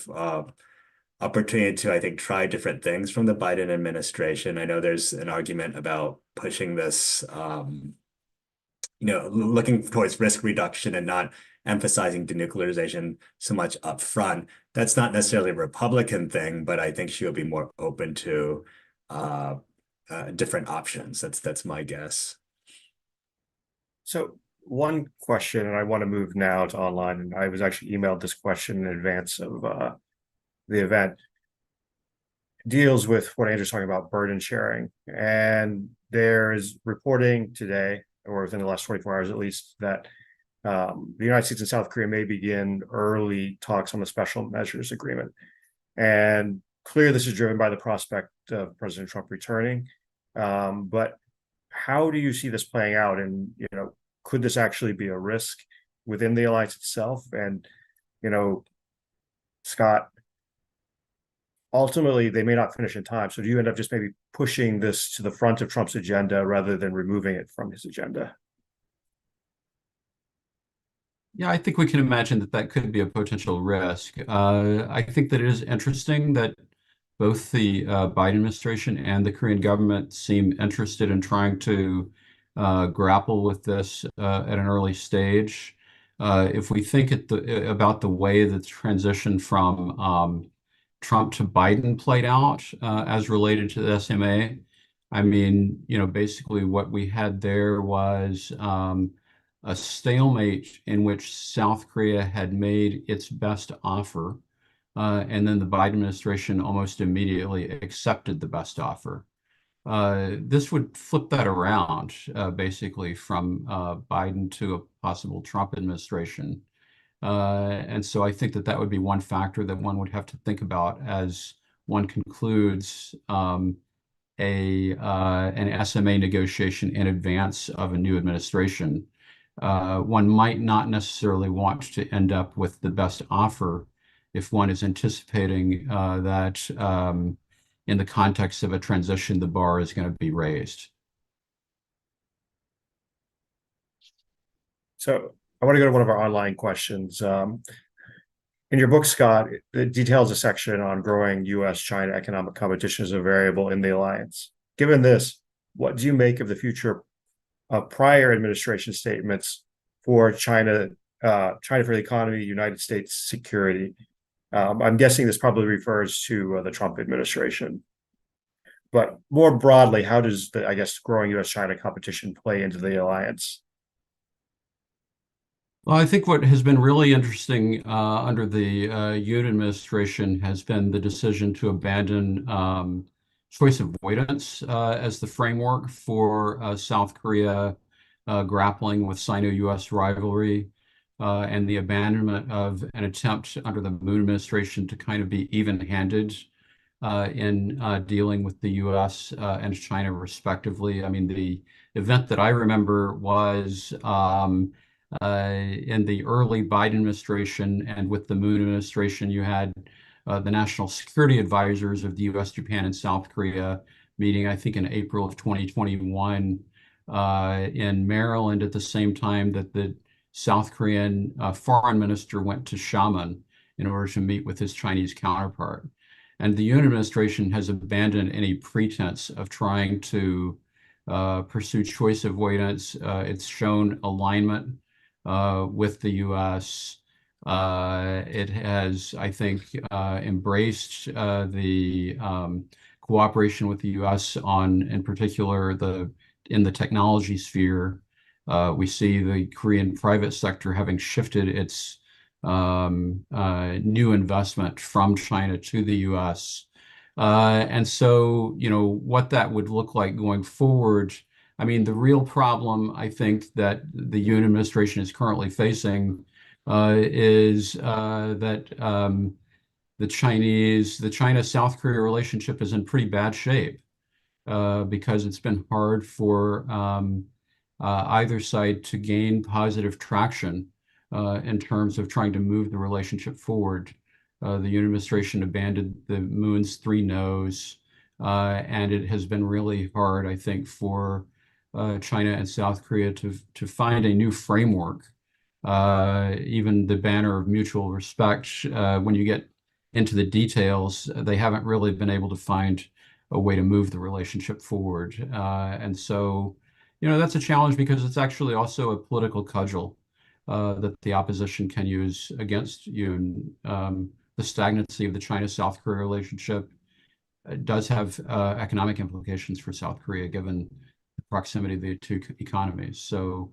opportunity to, I think, try different things from the Biden administration. I know there's an argument about pushing this, looking towards risk reduction and not emphasizing denuclearization so much up front. That's not necessarily a Republican thing, but I think she would be more open to different options. That's my guess. So one question, and I want to move now to online, and I was actually emailed this question in advance of the event, deals with what Andrew's talking about, burden sharing. And there is reporting today, or within the last 24 hours at least, that the United States and South Korea may begin early talks on the special measures agreement. And clearly this is driven by the prospect of President Trump returning. But how do you see this playing out? And, could this actually be a risk within the alliance itself? And, Scott, ultimately, they may not finish in time. So do you end up just maybe pushing this to the front of Trump's agenda rather than removing it from his agenda? Yeah, I think we can imagine that that could be a potential risk. I think that it is interesting that both the Biden administration and the Korean government seem interested in trying to grapple with this at an early stage. If we think about the way the transition from Trump to Biden played out as related to the SMA, I mean, basically what we had there was a stalemate in which South Korea had made its best offer, and then the Biden administration almost immediately accepted the best offer. This would flip that around, basically, from Biden to a possible Trump administration. And so I think that that would be one factor that one would have to think about as one concludes an SMA negotiation in advance of a new administration, one might not necessarily want to end up with the best offer if one is anticipating that in the context of a transition, the bar is going to be raised. So I want to go to one of our online questions. In your book, Scott, it details a section on growing U.S.-China economic competition as a variable in the alliance. Given this, what do you make of the future of prior administration statements for China, China for the economy, United States security? I'm guessing this probably refers to the Trump administration. But more broadly, how does the, I guess, growing U.S.-China competition play into the alliance? Well, I think what has been really interesting under the Yoon administration has been the decision to abandon choice avoidance as the framework for South Korea grappling with Sino-US rivalry and the abandonment of an attempt under the Moon administration to kind of be even-handed in dealing with the US and China respectively. I mean, the event that I remember was in the early Biden administration and with the Moon administration, you had the national security advisors of the US, Japan, and South Korea meeting, I think, in April of 2021 in Maryland at the same time that the South Korean foreign minister went to Xiamen in order to meet with his Chinese counterpart. And the Yoon administration has abandoned any pretense of trying to pursue choice avoidance. It's shown alignment with the U.S. It has, I think, embraced the cooperation with the U.S. on, in particular, in the technology sphere. We see the Korean private sector having shifted its new investment from China to the U.S. And so, what that would look like going forward. I mean, the real problem, I think, that the Yoon administration is currently facing is that the China-South Korea relationship is in pretty bad shape because it's been hard for either side to gain positive traction in terms of trying to move the relationship forward. The Yoon administration abandoned the Moon's 3 no's, and it has been really hard, I think, for China and South Korea to find a new framework. Even the banner of mutual respect, when you get into the details, they haven't really been able to find a way to move the relationship forward. And so, that's a challenge because it's actually also a political cudgel that the opposition can use against you. The stagnancy of the China-South Korea relationship does have economic implications for South Korea, given the proximity of the two economies. So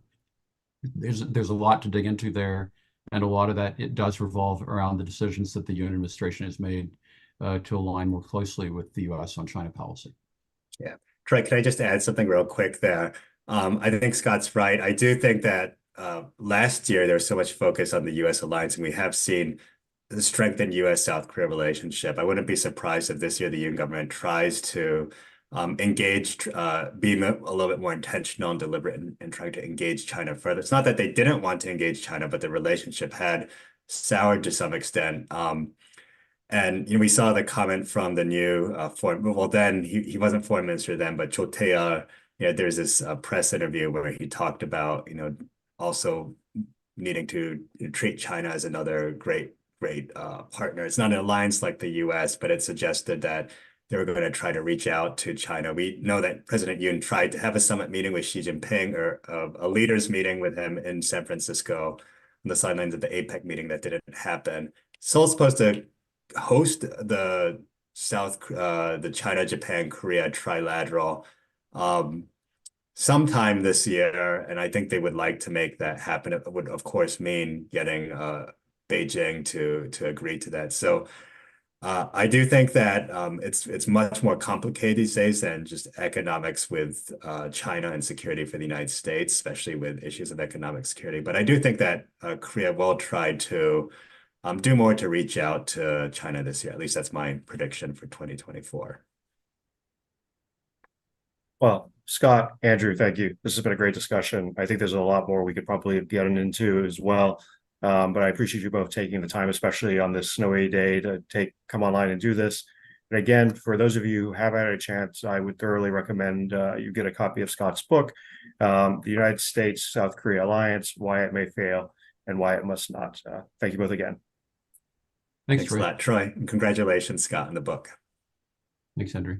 there's a lot to dig into there, and a lot of that, it does revolve around the decisions that the Yoon administration has made to align more closely with the U.S. on China policy. Yeah. Troy, can I just add something real quick there? I think Scott's right. I do think that last year there was so much focus on the U.S. alliance, and we have seen the strengthened U.S.-South Korea relationship. I wouldn't be surprised if this year the Yoon government tries to engage, being a little bit more intentional and deliberate in trying to engage China further. It's not that they didn't want to engage China, but the relationship had soured to some extent. And we saw the comment from the new foreign, well, then he wasn't foreign minister then, but Cho Tae-ah, there's this press interview where he talked about, also needing to treat China as another great partner. It's not an alliance like the U.S., but it suggested that they were going to try to reach out to China. We know that President Yoon tried to have a summit meeting with Xi Jinping, or a leaders meeting with him in San Francisco on the sidelines of the APEC meeting. That didn't happen. Seoul's supposed to host the China, Japan, Korea trilateral sometime this year, and I think they would like to make that happen. It would, of course, mean getting Beijing to agree to that. So I do think that it's much more complicated these days than just economics with China and security for the United States, especially with issues of economic security. But I do think that Korea will try to do more to reach out to China this year. At least that's my prediction for 2024. Well, Scott, Andrew, thank you. This has been a great discussion. I think there's a lot more we could probably get into as well. But I appreciate you both taking the time, especially on this snowy day, to come online and do this. And again, for those of you who haven't had a chance, I would thoroughly recommend you get a copy of Scott's book, The United States-South Korea Alliance, Why It May Fail and Why It Must Not. Thank you both again. Thanks, Thanks a Troy. lot, Troy. And congratulations, Scott, on the book. Thanks, Andrew.